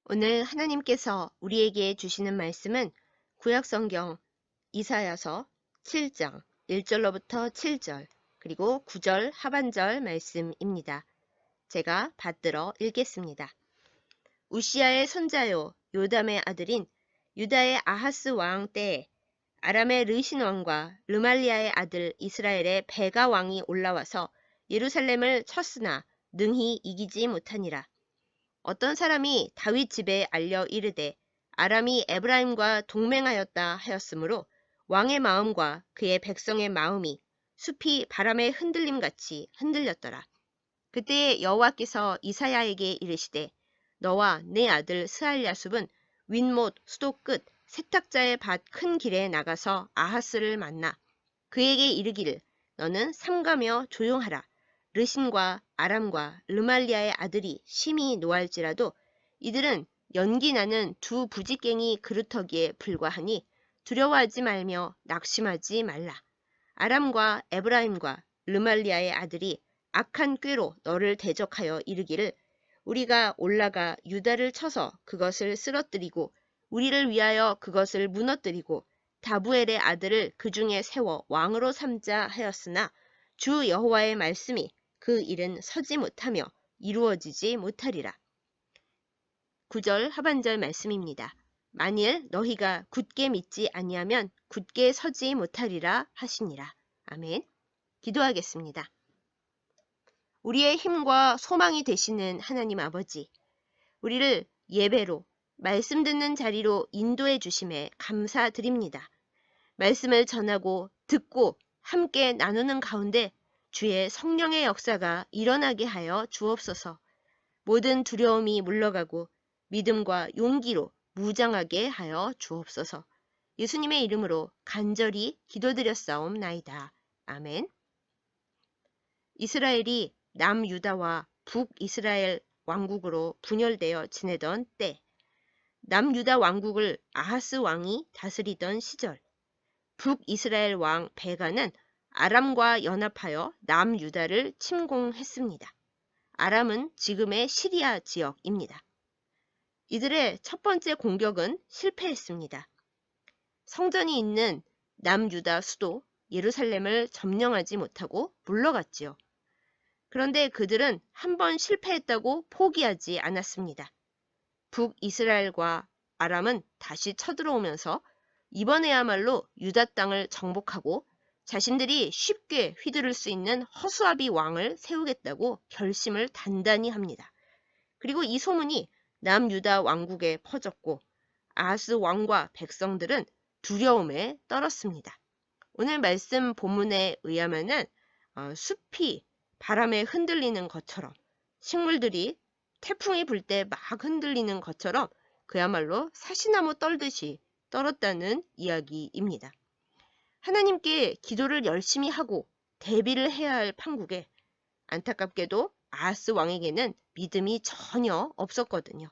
오늘 하나님께서 우리에게 주시는 말씀은 구약성경 이사야서 7장 1절로부터 7절 그리고 9절 하반절 말씀입니다. 제가 받들어 읽겠습니다. 우시야의 손자요 요담의 아들인 유다의 아하스 왕 때에 아람의 르신 왕과 르말리아의 아들 이스라엘의 베가 왕이 올라와서 예루살렘을 쳤으나 능히 이기지 못하니라. 어떤 사람이 다윗 집에 알려 이르되 아람이 에브라임과 동맹하였다 하였으므로 왕의 마음과 그의 백성의 마음이 숲이 바람의 흔들림같이 흔들렸더라. 그때 여호와께서 이사야에게 이르시되 너와 내 아들 스알랴숲은 윗못 수도 끝 세탁자의 밭 큰 길에 나가서 아하스를 만나 그에게 이르기를 너는 삼가며 조용하라. 르신과 아람과 르말리아의 아들이 심히 노할지라도 이들은 연기 나는 두 부지깽이 그루터기에 불과하니 두려워하지 말며 낙심하지 말라. 아람과 에브라임과 르말리아의 아들이 악한 꾀로 너를 대적하여 이르기를 우리가 올라가 유다를 쳐서 그것을 쓰러뜨리고 우리를 위하여 그것을 무너뜨리고 다부엘의 아들을 그 중에 세워 왕으로 삼자 하였으나 주 여호와의 말씀이 그 일은 서지 못하며 이루어지지 못하리라. 9절 하반절 말씀입니다. 만일 너희가 굳게 믿지 아니하면 굳게 서지 못하리라 하시니라. 아멘. 기도하겠습니다. 우리의 힘과 소망이 되시는 하나님 아버지, 우리를 예배로 말씀 듣는 자리로 인도해 주심에 감사드립니다. 말씀을 전하고 듣고 함께 나누는 가운데 주의 성령의 역사가 일어나게 하여 주옵소서. 모든 두려움이 물러가고 믿음과 용기로 무장하게 하여 주옵소서. 예수님의 이름으로 간절히 기도드렸사옵나이다. 아멘. 이스라엘이 남유다와 북이스라엘 왕국으로 분열되어 지내던 때, 남유다 왕국을 아하스 왕이 다스리던 시절, 북이스라엘 왕 베가는 아람과 연합하여 남유다를 침공했습니다. 아람은 지금의 시리아 지역입니다. 이들의 첫 번째 공격은 실패했습니다. 성전이 있는 남유다 수도 예루살렘을 점령하지 못하고 물러갔지요. 그런데 그들은 한 번 실패했다고 포기하지 않았습니다. 북이스라엘과 아람은 다시 쳐들어오면서 이번에야말로 유다 땅을 정복하고 자신들이 쉽게 휘두를 수 있는 허수아비 왕을 세우겠다고 결심을 단단히 합니다. 그리고 이 소문이 남유다 왕국에 퍼졌고 아하스 왕과 백성들은 두려움에 떨었습니다. 오늘 말씀 본문에 의하면은 숲이 바람에 흔들리는 것처럼 식물들이 태풍이 불 때 막 흔들리는 것처럼 그야말로 사시나무 떨듯이 떨었다는 이야기입니다. 하나님께 기도를 열심히 하고 대비를 해야 할 판국에 안타깝게도 아하스 왕에게는 믿음이 전혀 없었거든요.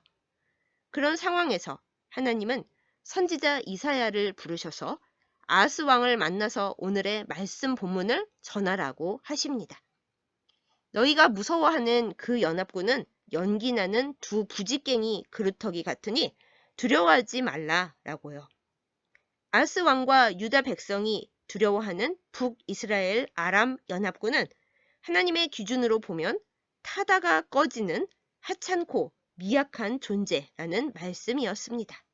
그런 상황에서 하나님은 선지자 이사야를 부르셔서 아하스 왕을 만나서 오늘의 말씀 본문을 전하라고 하십니다. 너희가 무서워하는 그 연합군은 연기나는 두 부지깽이 그루터기 같으니 두려워하지 말라라고요. 아하스 왕과 유다 백성이 두려워하는 북이스라엘 아람 연합군은 하나님의 기준으로 보면 타다가 꺼지는 하찮고 미약한 존재라는 말씀이었습니다.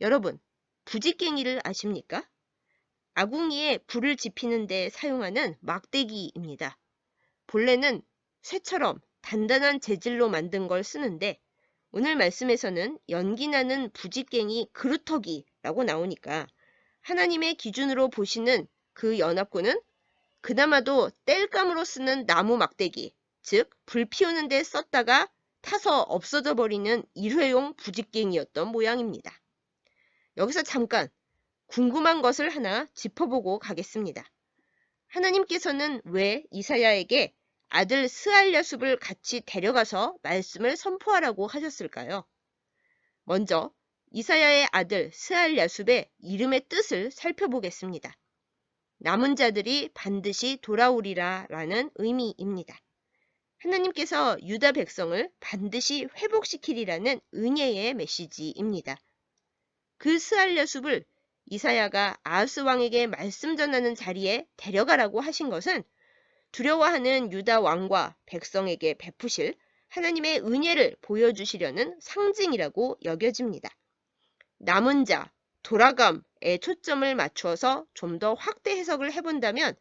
여러분, 부지깽이를 아십니까? 아궁이에 불을 지피는 데 사용하는 막대기입니다. 본래는 쇠처럼 단단한 재질로 만든 걸 쓰는데 오늘 말씀에서는 연기나는 부지깽이 그루터기라고 나오니까 하나님의 기준으로 보시는 그 연합군은 그나마도 땔감으로 쓰는 나무 막대기, 즉 불 피우는 데 썼다가 타서 없어져 버리는 일회용 부지깽이였던 모양입니다. 여기서 잠깐 궁금한 것을 하나 짚어보고 가겠습니다. 하나님께서는 왜 이사야에게 아들 스알랴숲을 같이 데려가서 말씀을 선포하라고 하셨을까요? 먼저 이사야의 아들 스알랴숲의 이름의 뜻을 살펴보겠습니다. 남은 자들이 반드시 돌아오리라 라는 의미입니다. 하나님께서 유다 백성을 반드시 회복시키리라는 은혜의 메시지입니다. 그 스알랴 숲을 이사야가 아하스 왕에게 말씀 전하는 자리에 데려가라고 하신 것은 두려워하는 유다 왕과 백성에게 베푸실 하나님의 은혜를 보여주시려는 상징이라고 여겨집니다. 남은 자, 돌아감에 초점을 맞추어서 좀 더 확대 해석을 해본다면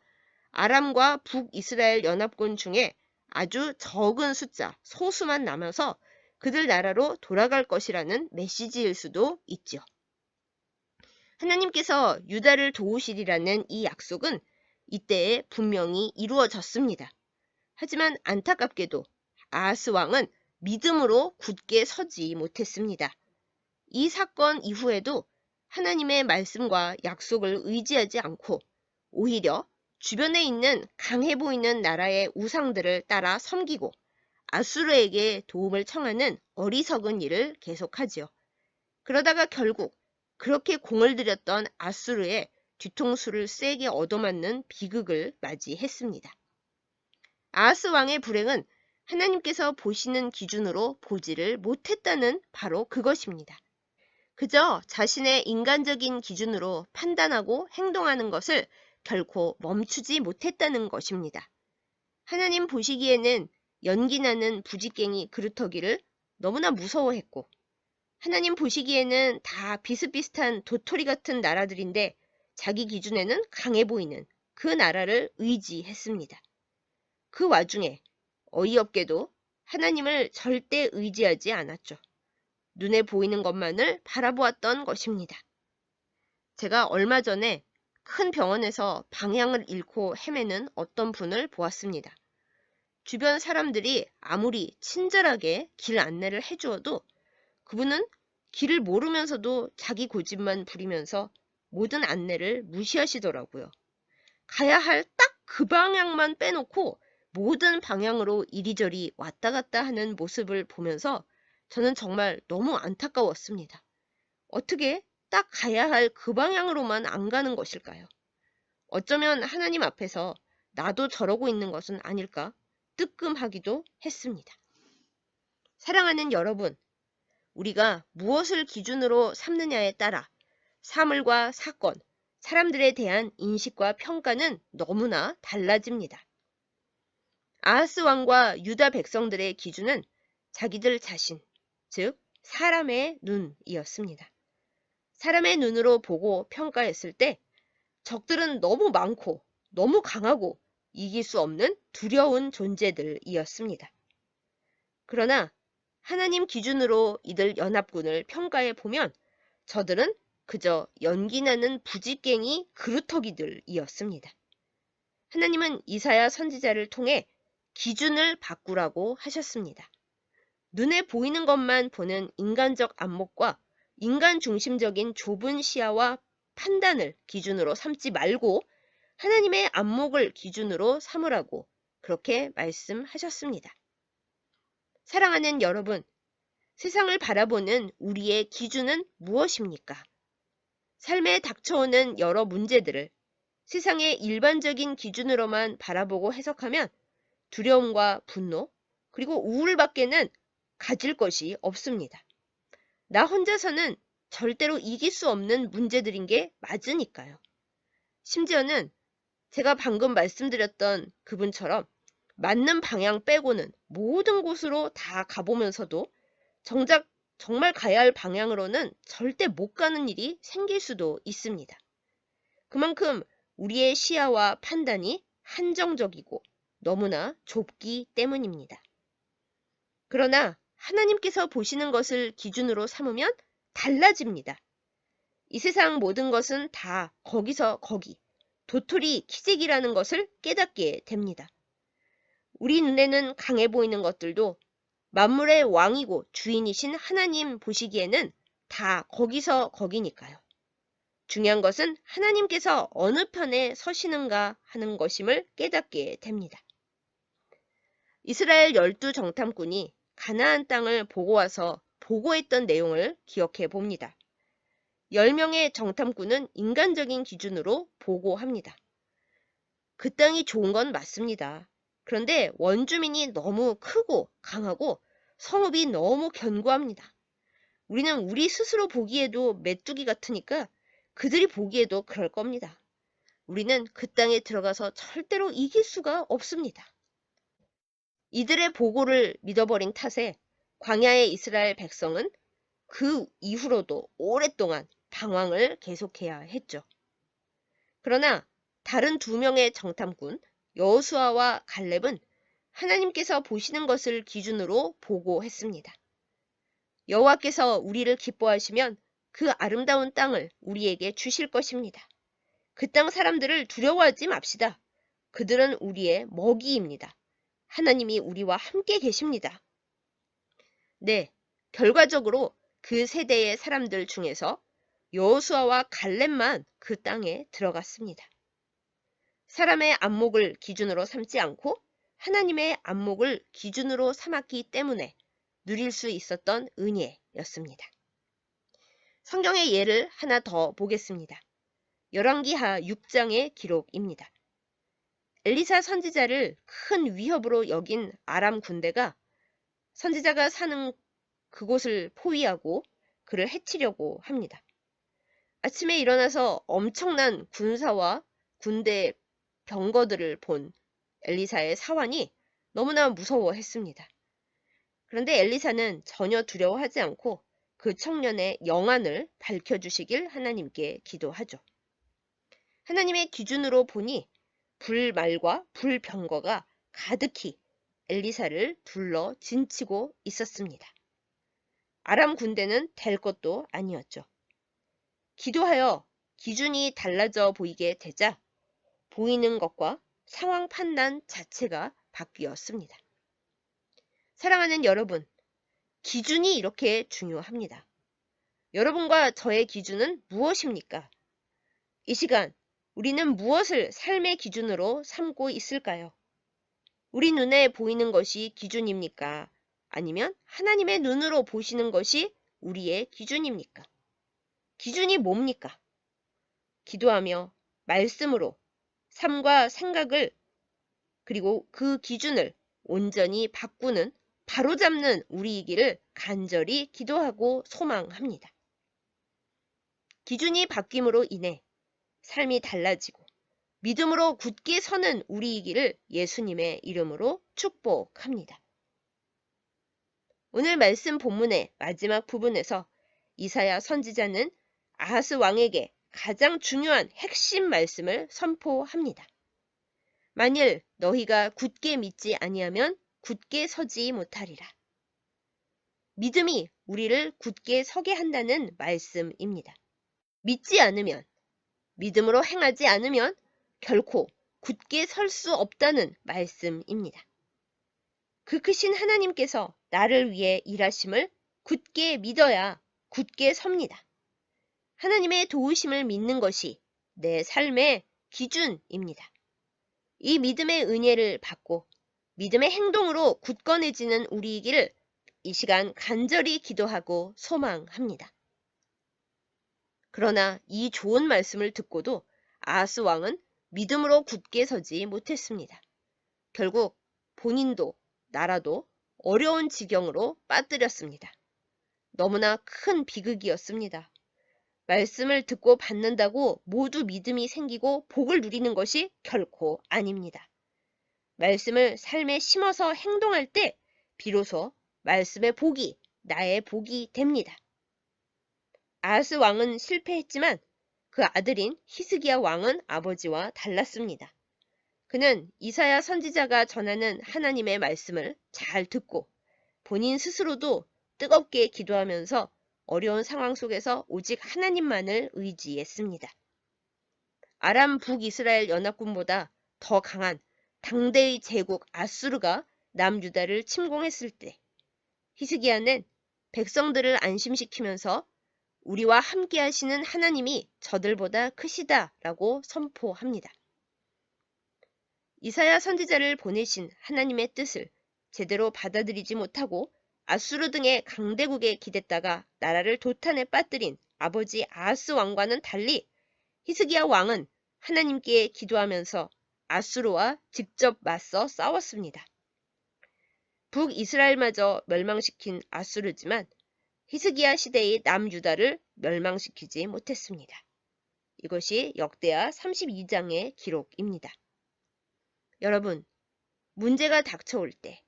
아람과 북이스라엘 연합군 중에 아주 적은 숫자, 소수만 남아서 그들 나라로 돌아갈 것이라는 메시지일 수도 있죠. 하나님께서 유다를 도우시리라는 이 약속은 이때에 분명히 이루어졌습니다. 하지만 안타깝게도 아하스 왕은 믿음으로 굳게 서지 못했습니다. 이 사건 이후에도 하나님의 말씀과 약속을 의지하지 않고 오히려 주변에 있는 강해 보이는 나라의 우상들을 따라 섬기고 아수르에게 도움을 청하는 어리석은 일을 계속하지요. 그러다가 결국 그렇게 공을 들였던 아수르의 뒤통수를 세게 얻어맞는 비극을 맞이했습니다. 아하스 왕의 불행은 하나님께서 보시는 기준으로 보지를 못했다는 바로 그것입니다. 그저 자신의 인간적인 기준으로 판단하고 행동하는 것을 결코 멈추지 못했다는 것입니다. 하나님 보시기에는 연기나는 부지깽이 그루터기를 너무나 무서워했고 하나님 보시기에는 다 비슷비슷한 도토리 같은 나라들인데 자기 기준에는 강해 보이는 그 나라를 의지했습니다. 그 와중에 어이없게도 하나님을 절대 의지하지 않았죠. 눈에 보이는 것만을 바라보았던 것입니다. 제가 얼마 전에 큰 병원에서 방향을 잃고 헤매는 어떤 분을 보았습니다. 주변 사람들이 아무리 친절하게 길 안내를 해주어도 그분은 길을 모르면서도 자기 고집만 부리면서 모든 안내를 무시하시더라고요. 가야 할 딱 그 방향만 빼놓고 모든 방향으로 이리저리 왔다 갔다 하는 모습을 보면서 저는 정말 너무 안타까웠습니다. 어떻게 딱 가야 할 그 방향으로만 안 가는 것일까요? 어쩌면 하나님 앞에서 나도 저러고 있는 것은 아닐까 뜨끔하기도 했습니다. 사랑하는 여러분, 우리가 무엇을 기준으로 삼느냐에 따라 사물과 사건, 사람들에 대한 인식과 평가는 너무나 달라집니다. 아하스 왕과 유다 백성들의 기준은 자기들 자신, 즉 사람의 눈이었습니다. 사람의 눈으로 보고 평가했을 때 적들은 너무 많고 너무 강하고 이길 수 없는 두려운 존재들이었습니다. 그러나 하나님 기준으로 이들 연합군을 평가해 보면 저들은 그저 연기나는 부지깽이 그루터기들이었습니다. 하나님은 이사야 선지자를 통해 기준을 바꾸라고 하셨습니다. 눈에 보이는 것만 보는 인간적 안목과 인간 중심적인 좁은 시야와 판단을 기준으로 삼지 말고 하나님의 안목을 기준으로 삼으라고 그렇게 말씀하셨습니다. 사랑하는 여러분, 세상을 바라보는 우리의 기준은 무엇입니까? 삶에 닥쳐오는 여러 문제들을 세상의 일반적인 기준으로만 바라보고 해석하면 두려움과 분노, 그리고 우울밖에는 가질 것이 없습니다. 나 혼자서는 절대로 이길 수 없는 문제들인 게 맞으니까요. 심지어는 제가 방금 말씀드렸던 그분처럼 맞는 방향 빼고는 모든 곳으로 다 가보면서도 정작 정말 가야 할 방향으로는 절대 못 가는 일이 생길 수도 있습니다. 그만큼 우리의 시야와 판단이 한정적이고 너무나 좁기 때문입니다. 그러나 하나님께서 보시는 것을 기준으로 삼으면 달라집니다. 이 세상 모든 것은 다 거기서 거기, 도토리 키재기라는 것을 깨닫게 됩니다. 우리 눈에는 강해 보이는 것들도 만물의 왕이고 주인이신 하나님 보시기에는 다 거기서 거기니까요. 중요한 것은 하나님께서 어느 편에 서시는가 하는 것임을 깨닫게 됩니다. 이스라엘 12정탐꾼이 가나안 땅을 보고 와서 보고했던 내용을 기억해 봅니다. 10명의 정탐꾼은 인간적인 기준으로 보고합니다. 그 땅이 좋은 건 맞습니다. 그런데 원주민이 너무 크고 강하고 성읍이 너무 견고합니다. 우리는 우리 스스로 보기에도 메뚜기 같으니까 그들이 보기에도 그럴 겁니다. 우리는 그 땅에 들어가서 절대로 이길 수가 없습니다. 이들의 보고를 믿어버린 탓에 광야의 이스라엘 백성은 그 이후로도 오랫동안 방황을 계속해야 했죠. 그러나 다른 두 명의 정탐꾼 여호수아와 갈렙은 하나님께서 보시는 것을 기준으로 보고했습니다. 여호와께서 우리를 기뻐하시면 그 아름다운 땅을 우리에게 주실 것입니다. 그 땅 사람들을 두려워하지 맙시다. 그들은 우리의 먹이입니다. 하나님이 우리와 함께 계십니다. 네, 결과적으로 그 세대의 사람들 중에서 여호수아와 갈렙만 그 땅에 들어갔습니다. 사람의 안목을 기준으로 삼지 않고 하나님의 안목을 기준으로 삼았기 때문에 누릴 수 있었던 은혜였습니다. 성경의 예를 하나 더 보겠습니다. 열왕기하 6장의 기록입니다. 엘리사 선지자를 큰 위협으로 여긴 아람 군대가 선지자가 사는 그곳을 포위하고 그를 해치려고 합니다. 아침에 일어나서 엄청난 군사와 군대 병거들을 본 엘리사의 사환이 너무나 무서워했습니다. 그런데 엘리사는 전혀 두려워하지 않고 그 청년의 영안을 밝혀주시길 하나님께 기도하죠. 하나님의 기준으로 보니 불말과 불병거가 가득히 엘리사를 둘러 진치고 있었습니다. 아람 군대는 될 것도 아니었죠. 기도하여 기준이 달라져 보이게 되자 보이는 것과 상황 판단 자체가 바뀌었습니다. 사랑하는 여러분, 기준이 이렇게 중요합니다. 여러분과 저의 기준은 무엇입니까? 이 시간 우리는 무엇을 삶의 기준으로 삼고 있을까요? 우리 눈에 보이는 것이 기준입니까? 아니면 하나님의 눈으로 보시는 것이 우리의 기준입니까? 기준이 뭡니까? 기도하며 말씀으로 삶과 생각을 그리고 그 기준을 온전히 바꾸는 바로잡는 우리이기를 간절히 기도하고 소망합니다. 기준이 바뀜으로 인해 삶이 달라지고 믿음으로 굳게 서는 우리이기를 예수님의 이름으로 축복합니다. 오늘 말씀 본문의 마지막 부분에서 이사야 선지자는 아하스 왕에게 가장 중요한 핵심 말씀을 선포합니다. 만일 너희가 굳게 믿지 아니하면 굳게 서지 못하리라. 믿음이 우리를 굳게 서게 한다는 말씀입니다. 믿지 않으면, 믿음으로 행하지 않으면 결코 굳게 설 수 없다는 말씀입니다. 그 크신 하나님께서 나를 위해 일하심을 굳게 믿어야 굳게 섭니다. 하나님의 도우심을 믿는 것이 내 삶의 기준입니다. 이 믿음의 은혜를 받고 믿음의 행동으로 굳건해지는 우리이기를 이 시간 간절히 기도하고 소망합니다. 그러나 이 좋은 말씀을 듣고도 아하스 왕은 믿음으로 굳게 서지 못했습니다. 결국 본인도 나라도 어려운 지경으로 빠뜨렸습니다. 너무나 큰 비극이었습니다. 말씀을 듣고 받는다고 모두 믿음이 생기고 복을 누리는 것이 결코 아닙니다. 말씀을 삶에 심어서 행동할 때 비로소 말씀의 복이 나의 복이 됩니다. 아하스 왕은 실패했지만 그 아들인 히스기야 왕은 아버지와 달랐습니다. 그는 이사야 선지자가 전하는 하나님의 말씀을 잘 듣고 본인 스스로도 뜨겁게 기도하면서 어려운 상황 속에서 오직 하나님만을 의지했습니다. 아람 북이스라엘 연합군보다 더 강한 당대의 제국 아수르가 남유다를 침공했을 때 히스기야는 백성들을 안심시키면서 우리와 함께 하시는 하나님이 저들보다 크시다라고 선포합니다. 이사야 선지자를 보내신 하나님의 뜻을 제대로 받아들이지 못하고 아수르 등의 강대국에 기댔다가 나라를 도탄에 빠뜨린 아버지 아하스 왕과는 달리 히스기야 왕은 하나님께 기도하면서 아수르와 직접 맞서 싸웠습니다. 북이스라엘마저 멸망시킨 아수르지만 히스기야 시대의 남유다를 멸망시키지 못했습니다. 이것이 역대하 32장의 기록입니다. 여러분, 문제가 닥쳐올 때,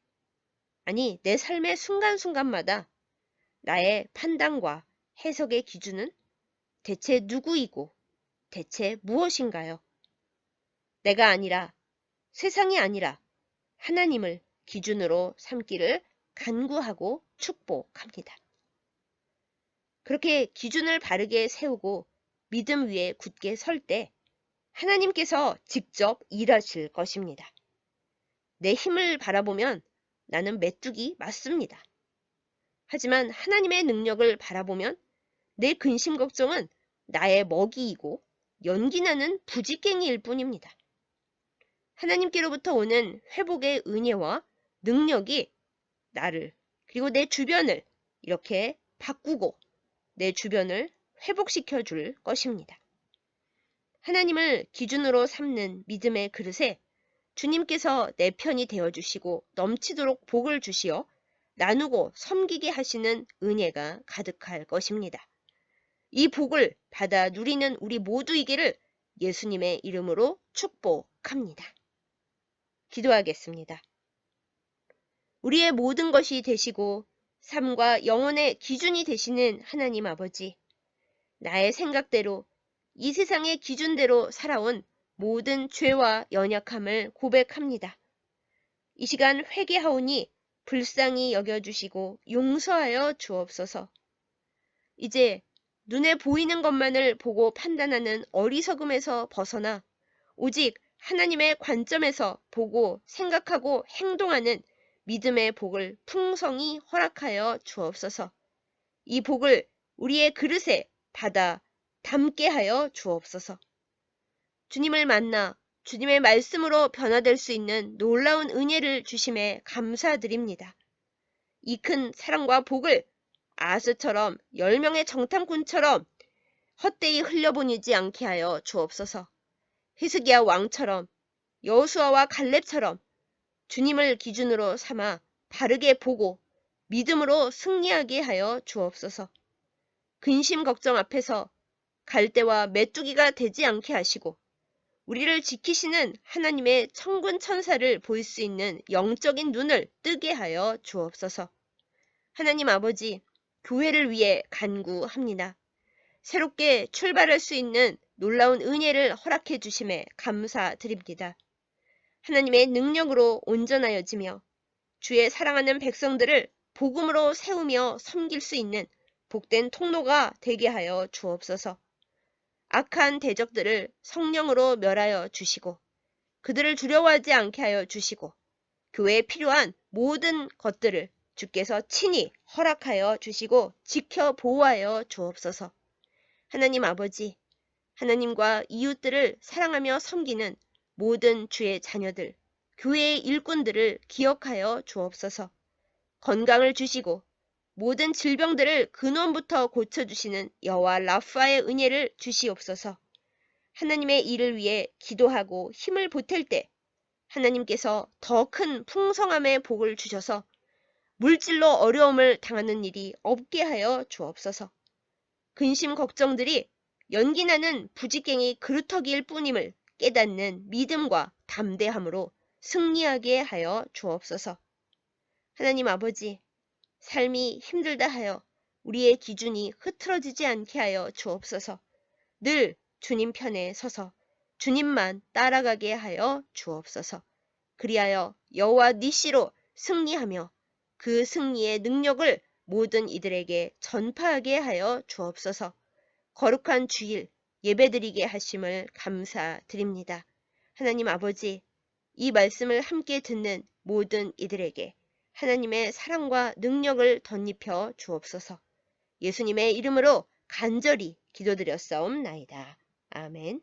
아니 내 삶의 순간순간마다 나의 판단과 해석의 기준은 대체 누구이고 대체 무엇인가요? 내가 아니라, 세상이 아니라 하나님을 기준으로 삼기를 간구하고 축복합니다. 그렇게 기준을 바르게 세우고 믿음 위에 굳게 설 때 하나님께서 직접 일하실 것입니다. 내 힘을 바라보면 나는 메뚜기 맞습니다. 하지만 하나님의 능력을 바라보면 내 근심 걱정은 나의 먹이이고 연기나는 부지깽이일 뿐입니다. 하나님께로부터 오는 회복의 은혜와 능력이 나를 그리고 내 주변을 이렇게 바꾸고 내 주변을 회복시켜 줄 것입니다. 하나님을 기준으로 삼는 믿음의 그릇에 주님께서 내 편이 되어주시고 넘치도록 복을 주시어 나누고 섬기게 하시는 은혜가 가득할 것입니다. 이 복을 받아 누리는 우리 모두이기를 예수님의 이름으로 축복합니다. 기도하겠습니다. 우리의 모든 것이 되시고 삶과 영혼의 기준이 되시는 하나님 아버지, 나의 생각대로 이 세상의 기준대로 살아온 모든 죄와 연약함을 고백합니다. 이 시간 회개하오니 불쌍히 여겨주시고 용서하여 주옵소서. 이제 눈에 보이는 것만을 보고 판단하는 어리석음에서 벗어나 오직 하나님의 관점에서 보고 생각하고 행동하는 믿음의 복을 풍성히 허락하여 주옵소서. 이 복을 우리의 그릇에 받아 담게 하여 주옵소서. 주님을 만나 주님의 말씀으로 변화될 수 있는 놀라운 은혜를 주심에 감사드립니다. 이 큰 사랑과 복을 아스처럼 10명의 정탐꾼처럼 헛되이 흘려보내지 않게 하여 주옵소서. 히스기야 왕처럼 여호수아와 갈렙처럼 주님을 기준으로 삼아 바르게 보고 믿음으로 승리하게 하여 주옵소서. 근심 걱정 앞에서 갈대와 메뚜기가 되지 않게 하시고 우리를 지키시는 하나님의 천군 천사를 볼 수 있는 영적인 눈을 뜨게 하여 주옵소서. 하나님 아버지, 교회를 위해 간구합니다. 새롭게 출발할 수 있는 놀라운 은혜를 허락해 주심에 감사드립니다. 하나님의 능력으로 온전하여지며 주의 사랑하는 백성들을 복음으로 세우며 섬길 수 있는 복된 통로가 되게 하여 주옵소서. 악한 대적들을 성령으로 멸하여 주시고 그들을 두려워하지 않게 하여 주시고 교회에 필요한 모든 것들을 주께서 친히 허락하여 주시고 지켜 보호하여 주옵소서. 하나님 아버지, 하나님과 이웃들을 사랑하며 섬기는 모든 주의 자녀들, 교회의 일꾼들을 기억하여 주옵소서. 건강을 주시고 모든 질병들을 근원부터 고쳐주시는 여호와 라파의 은혜를 주시옵소서. 하나님의 일을 위해 기도하고 힘을 보탤 때 하나님께서 더 큰 풍성함의 복을 주셔서 물질로 어려움을 당하는 일이 없게 하여 주옵소서. 근심 걱정들이 연기나는 부지깽이 그루터기일 뿐임을 깨닫는 믿음과 담대함으로 승리하게 하여 주옵소서. 하나님 아버지, 삶이 힘들다 하여 우리의 기준이 흐트러지지 않게 하여 주옵소서. 늘 주님 편에 서서 주님만 따라가게 하여 주옵소서. 그리하여 여호와 니시로 승리하며 그 승리의 능력을 모든 이들에게 전파하게 하여 주옵소서. 거룩한 주일 예배드리게 하심을 감사드립니다. 하나님 아버지, 이 말씀을 함께 듣는 모든 이들에게 하나님의 사랑과 능력을 덧입혀 주옵소서. 예수님의 이름으로 간절히 기도드렸사옵나이다. 아멘.